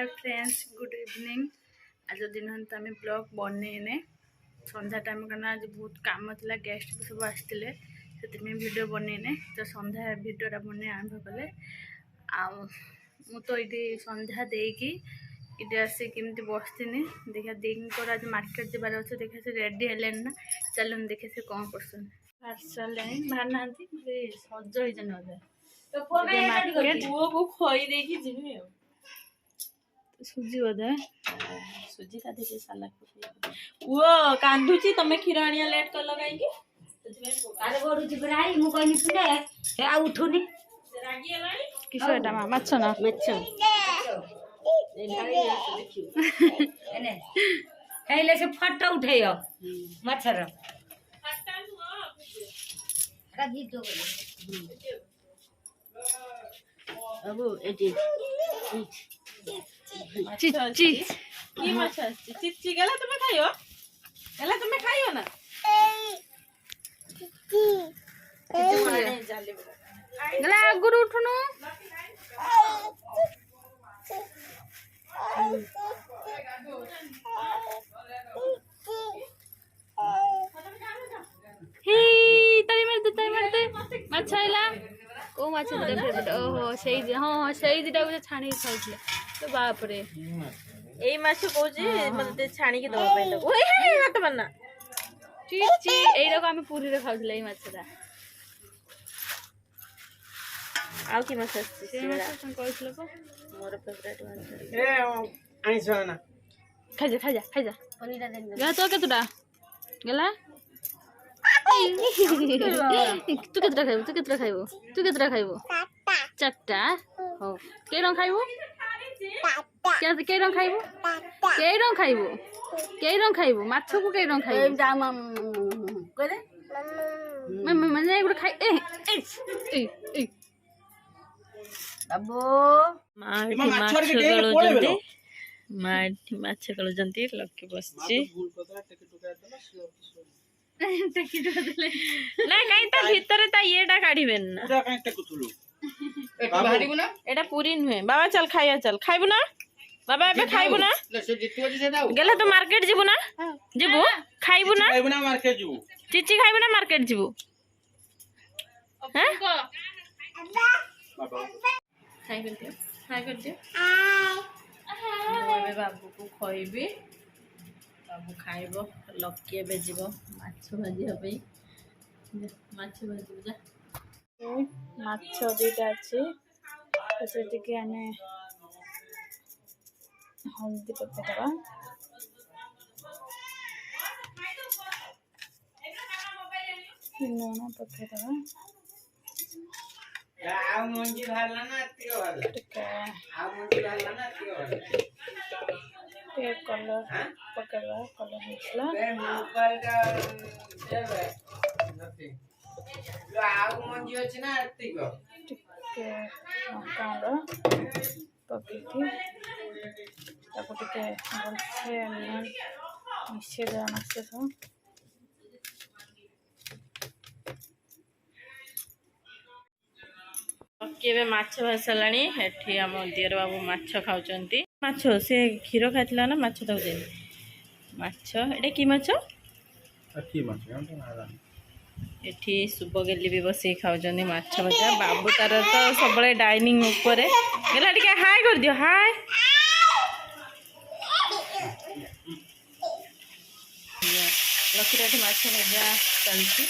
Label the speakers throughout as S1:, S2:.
S1: Hi friends good evening. आज दिन तो आम ब्लॉग बनईने संध्या टाइम करना आज बहुत काम था गेस्ट भी सब आसते से वीडियो बनईने तो संध्या वीडियोटा बन आरंभ कले तो ये संध्या देकी इटे आसिक बसनी देखा दिन आज मार्केट जबार अच्छे देखा से रेडी है ना चलन देखे से कौन कर सारे बाहर ना सज हो सुजी बोधे
S2: सुजी का दे साला वो कांदुची तमे खीर आनिया लेट कर लगाई
S3: अरे गोरु जिबराई मु कहनी सुने हे आ उठुनी
S2: रागी हलानी
S1: किसो एटा माछ ना
S3: मच्छो एने हेले से फोटो उठैयो मच्छर रागी तो
S2: अब एटी
S1: चिच्ची
S2: की माछ चिच्ची गेला तुमे खाइयो ना
S1: गला आगुरु उठनु हे ताई मारते माछ आइला को माछ दे फेवरेट ओहो सेई हां सेई दिटा को छाणी खाउछले तो बाप रे
S2: एई माछ कोजी मते छाणी के दवा पे लगो ए हाथ बन्ना
S1: चिच्ची एइरा को हम पूरी रे खाउछले एई माछरा
S2: आउ की माछ
S1: से माछ कोन कहछले को
S2: मोर फेवरेट माछ
S4: ए आइसो ना
S1: खाजा
S3: पनीरा देन
S1: गला तो केतुडा गला तू केतरा खाइबो चारटा हो के रंग खाइबो क्या के रंग खाइबो माछ को के रंग खाइबो
S3: दाम करे
S1: माने एगुड़ खाइ ए
S3: बाबू
S2: माछ गलुजंती लक्की बसची ना काई ता भीतर ता येटा काढीबेन ना
S4: पूरा काई टेकुथुलु ए बाहरीबु ना
S2: एटा पूरी नुहे बाबा चल खाइया चल खाइबु ना बाबा एबे खाइबु ना
S4: ले से जितु जे दाउ
S2: गेला तो मार्केट जिबु ना जिबु खाइबु ना
S4: खाइबु ना मार्केट जिबु
S2: चिची खाइबु ना मार्केट जिबु हैं
S4: बाबा
S2: खाइ कर दियो एबे बाबू को खइबे बाबू खाइबो लक्की एबे जिवो माछ भाजी हबे माछ भाजी जा
S1: माछ दुईटा अच्छे तो टिके आने हल्दी पकेदवा लुण पकेदवा
S4: आ मंजी भाला ना तियो भाला
S1: टिके
S4: आ मंजी भाला ना तियो भाला
S1: टे कलर पकेदवा कलर मसला
S4: ए मोबाइल का देबे नथि लो आ मंजी अछि ना तिको
S1: टिके मकांडा पकेती ताको टिके भलसे मिसे देवा माछ सब
S2: केबे माछ भासलानी एठी हम दियर बाबू माछ खाउचंती माछ से खीर खाइतला ना माछ दउ दे माछ एटा की माछ
S4: अथी माछ ना
S2: एठी सुबगेली भी बसे खाउचंती माछ भजा बाबू तार तो सबले डाइनिंग ऊपर गेला टिके हाय कर दियो हाय लकीरा माछ भजा चलती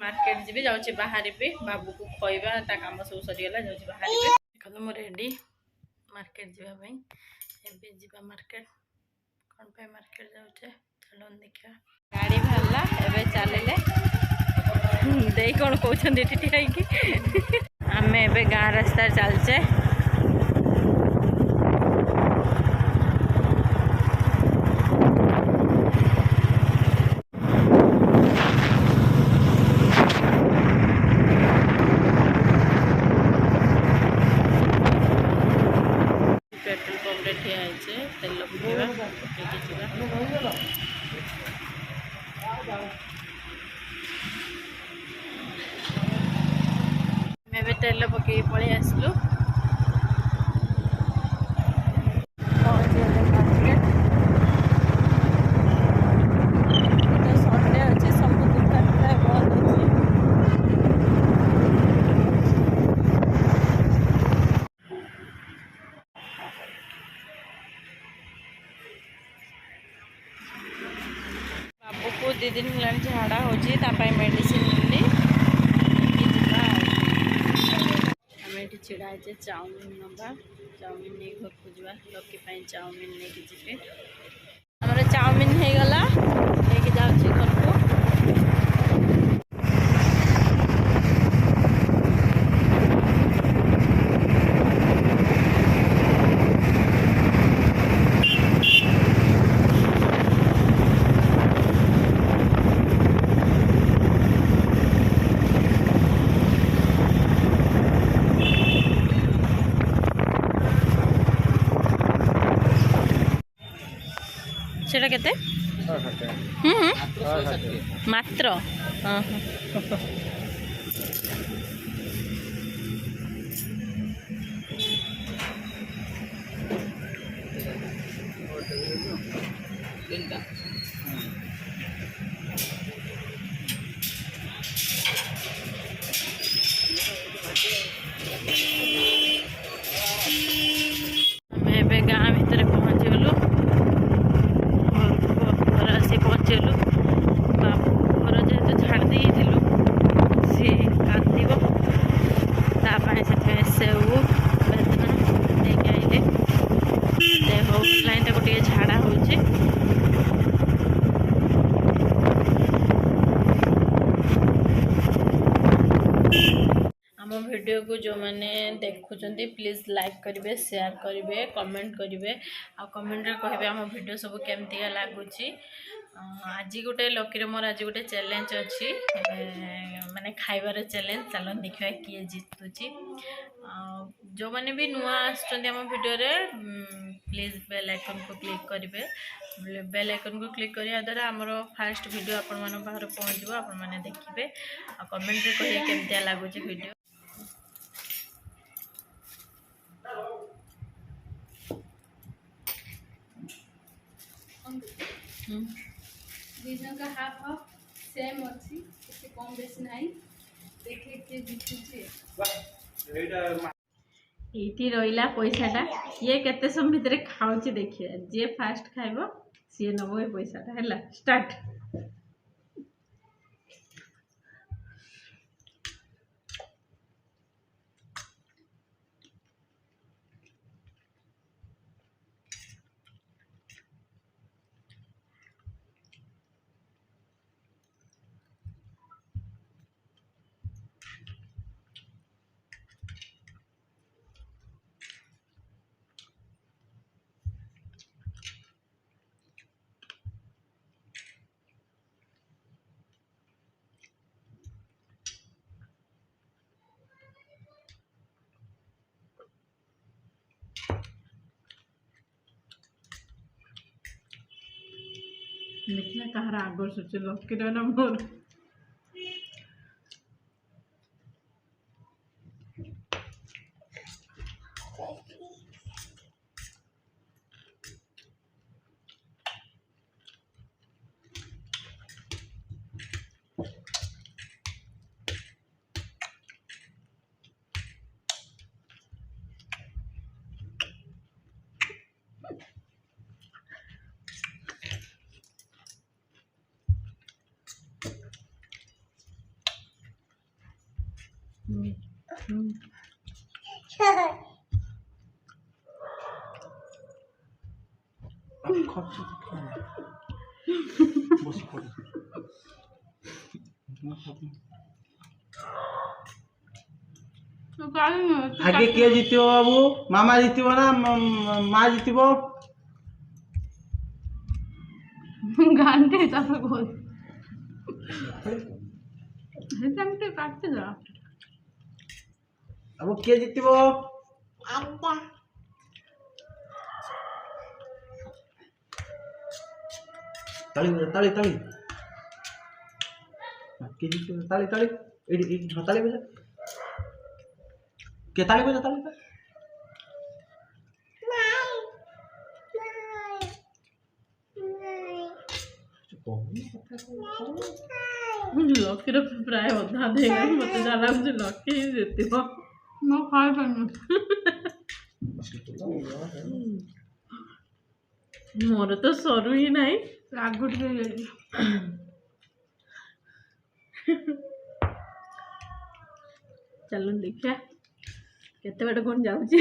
S2: मार्केट जी जाऊँ बाहर बाबू को खइबा ता काम सब सरीगला जाऊँ बाहर देखो मो रेडी मार्केट जावाई एबे जीवा मार्केट कौन पे मार्केट जाऊे चलो देखा गाड़ी बाहरला एबे चलिले दे कौन कहते ठिया आम एबे गाँ रास्ता चलचे पेट्रोल पंप रे ठिया है तेल पकेवा ଏବେ ତେଲ ପକେଇ ପଳେଇ ଆସିଲୁ। ପହଞ୍ଚିଗଲେ ମାର୍କେଟ। ତ ସଣ୍ଡେ ଅଛି, ସବୁ ଦୋକାନ ପ୍ରାୟ ବନ୍ଦ ଅଛି। ବାବୁକୁ 2 ଦିନ ହେଲାଣି ଝାଡ଼ା ହେଉଛି, ତା ପାଇଁ ମେଡ଼ିସିନ ନେଲି। ଆମେ ଏଠି ଛିଡ଼ା ହେଇଛେ ଚାଉମିନ ନେବା। ଚାଉମିନ ନେଇ ଘରକୁ ଯିବା। ଲକି ପାଇଁ ଚାଉମିନ ନେଇକି ଯିବେ। ଆମର ଚାଉମିନ ହେଇଗଲା, ନେଇକି ଯାଉଛି ଘରକୁ। সেটা কেতে মাত্র ଆମେ ଏବେ ଗାଁ ଭିତରେ ପହଞ୍ଚିଗଲୁ। ଘର ଆସି ପହଞ୍ଚିଗଲୁ। ବାବୁ ଘର ଯେହେତୁ ଛାଡ଼ି ଦେଇଥିଲୁ, ସିଏ କାନ୍ଦିବ, ତା ପାଇଁ ସେଥିପାଇଁ ସେଉ ବେଦନା ନେଇକି ଆଇଲେ। ଦେହ ଲାଇନ୍ ତାକୁ ଟିକେ ଝାଡ଼ା ହେଉଛି। ଆମ ଭିଡ଼ିଓକୁ ଯେଉଁମାନେ ଦେଖୁଛନ୍ତି ପ୍ଲିଜ୍ ଲାଇକ୍ କରିବେ, ସେୟାର କରିବେ, କମେଣ୍ଟ କରିବେ। ଆଉ କମେଣ୍ଟରେ କହିବେ ଆମ ଭିଡ଼ିଓ ସବୁ କେମିତିକା ଲାଗୁଛି। ଆଜି ଗୋଟେ ଲକିର ମୋର ଆଜି ଗୋଟେ ଚ୍ୟାଲେଞ୍ଜ ଅଛି, ମାନେ ଖାଇବାର ଚ୍ୟାଲେଞ୍ଜ। ଚାଲନ୍ତୁ ଦେଖିବା କିଏ ଜିତୁଛି। ଯେଉଁମାନେ ବି ନୂଆ ଆସୁଛନ୍ତି ଆମ ଭିଡ଼ିଓରେ ପ୍ଲିଜ୍ ବେଲ୍ ଆଇକନ୍କୁ କ୍ଲିକ୍ କରିବେ। ବେଲ୍ ଆଇକନ୍କୁ କ୍ଲିକ୍ କରିବା ଦ୍ୱାରା ଆମର ଫାଷ୍ଟ ଭିଡ଼ିଓ ଆପଣମାନଙ୍କ ପାଖରେ ପହଞ୍ଚିବ, ଆପଣମାନେ ଦେଖିବେ। ଆଉ କମେଣ୍ଟରେ କହିବେ କେମିତିଆ ଲାଗୁଛି ଭିଡ଼ିଓ।
S1: ଦିଜଣଙ୍କ ହାଫ୍ ହାଫ୍ ସେମ୍ ଅଛି, କିଛି କମ୍ ବେଶୀ ନାହିଁ। ଦେଖେ କିଏ ଜିତୁଛି।
S2: ଏଇଠି ରହିଲା ପଇସାଟା, କିଏ କେତେ ସମୟ ଭିତରେ ଖାଉଛି ଦେଖିବା। ଯିଏ ଫାଷ୍ଟ ଖାଇବ ସିଏ ନେବ ଏ ପଇସାଟା। ହେଲା, ଷ୍ଟାର୍ଟ। ଦେଖିଲା କାହାର ଆଗ ସୂଚି, ଲକିର ନା ମୋର।
S5: आगे किए जीतियो बाबू? मामा जीतिबो ना माँ जीतिबो?
S2: गांधी हिसाब बोल ସେମିତି କାଟିଦେବା।
S5: अब किए जीतिबो? ताली ताली ताली किए जीतिबो? ताली ताली एडी एडी ताली बजा। ताली बजा ताली बजा।
S2: ଲକିର ପ୍ରାୟ ଅଧା ଦେଇଗଲା ମତେ ଯାହା ଲାଗୁଛି ଲକି ହିଁ ଜିତିବ।
S1: ମୁଁ ଖାଇପାରୁନି।
S2: ମୋର ତ ସରୁ ହିଁ ନାହିଁ।
S1: ରାଗ ଟିକେ ହେଇଯାଇଛି।
S2: ଚାଲୁନ ଦେଖିବା କେତେ ବାଟ କଣ ଯାଉଛି।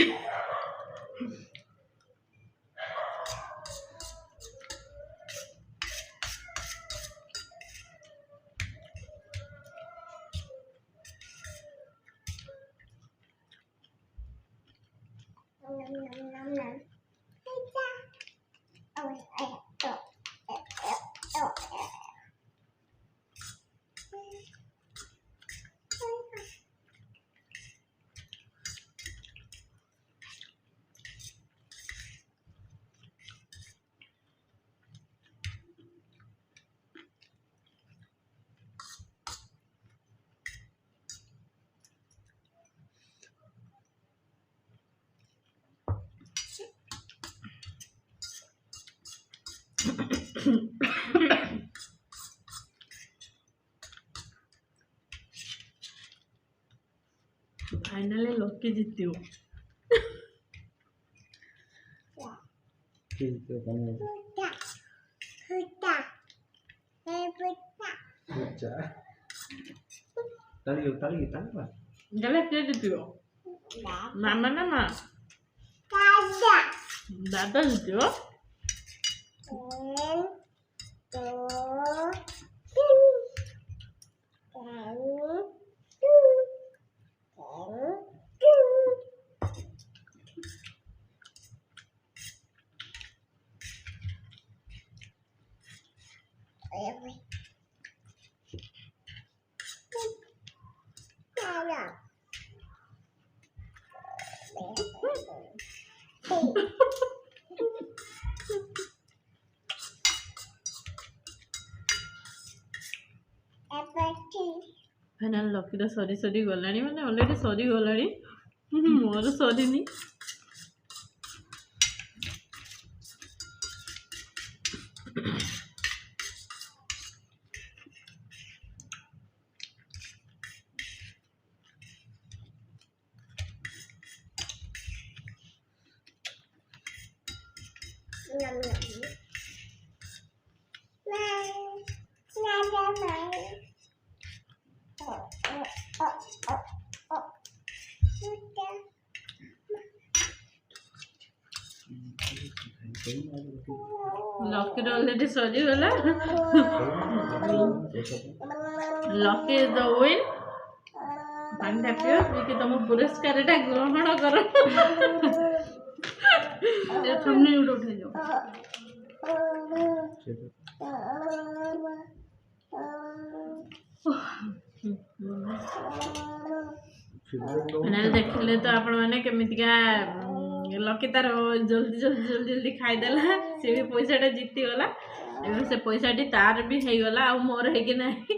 S2: फाइनली लकी जीतियो। गले के जीतियो? मामा ना माँ? दादा जीतियो? फाइनल लकी सरी सरी गलानी माने ऑलरेडी सरी गलानी मोर सरीनी। लकी ऑलरेडी सरी गला। Lucky is the win. पानी ढाकियो कि तुम पुरस्कार ग्रहण कर।
S1: थंबनेल उठे जाओ।
S2: फाइनल देखले तो आपण माने केमितिका लकी तार जल्दी जल्दी जल्दी जल्दी खाईदेला। से भी पैसाटा जीती गला। एवं से पैसाटी तार भी हो गला आ मोर है कि नहीं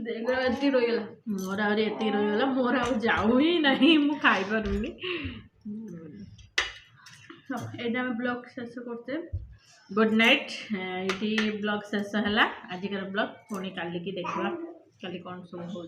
S2: देख एति रहीगला मोर आ एति रहीगला मोर आ जाऊ ही नहीं मु खाई पारुनी।
S1: एटा हम ब्लॉग शेष करते।
S2: Good night. ये ब्लॉग शेष है आजिकार ब्लॉग पुणी काली की देखा काली कौन सब हो।